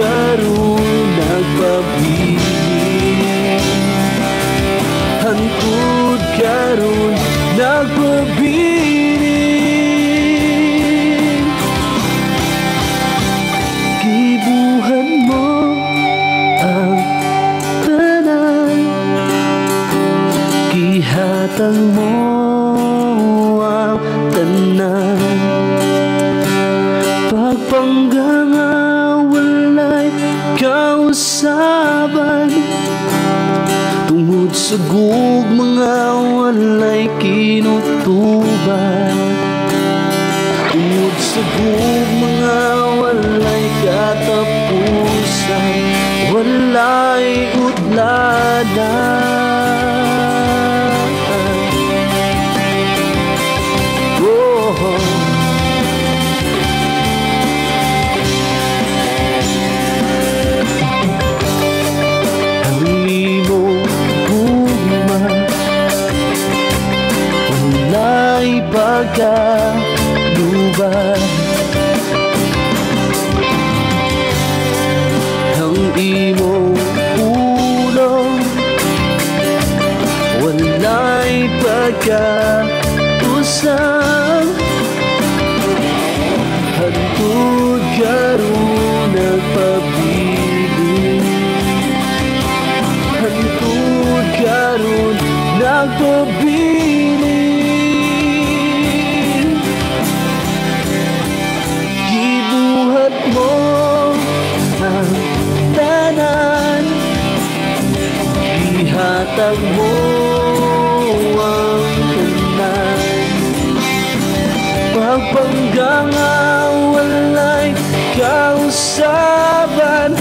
karon nagpabilin, hangtod karon nagpabilin. Gibuhan mo ang tanan, gihatag mo ang tanan. Pagpangga nga walay kausaban, tungod sa gugma walay kinutuban. Tungod sa gugma walay katapusan, walay udlanan. Oh, ang imong gugma walay pagkaluban. Ang imong ulo walay pagkausap, hangtod karon nagpabilin, hangtod karon nagpabilin. Gibuhat mo ang tanan, ihatag mo ang tanan. Pagpangga nga walay kausaban,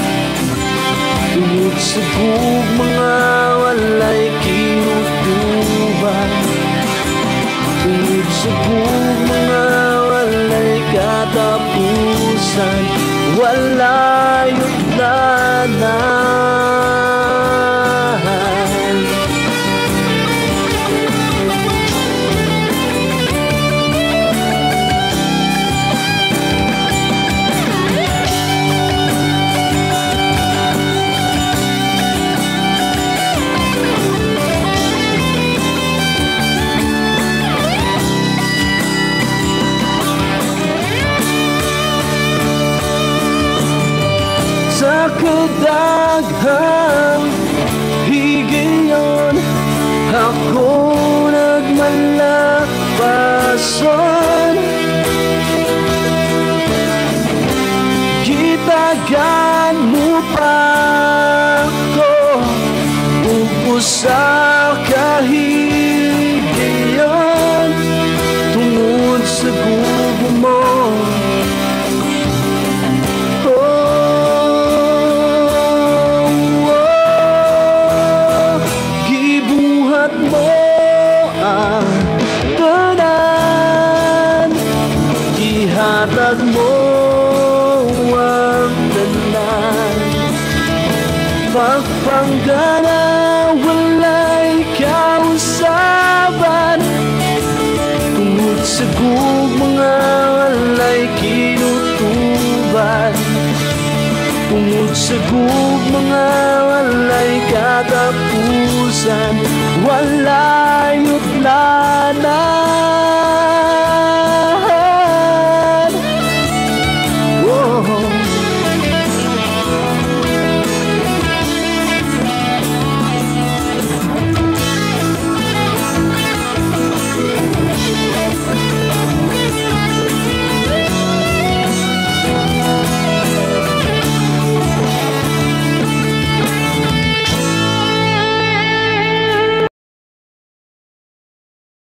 tungod sa gugma walay kinutuban. Tungod sa gugma walay katapusan, walay udlanan. Sa kadaghang higayon ako nagmalapason, gitagan mo pa ko ug usa ka higayon. Tungod sa gubo mo ihatag mo ang tanan. Pagpangga na walay kausaban, tungod sa gugma walay kinutuban. Tungod sa gugma walay katapusan, walay udlanan.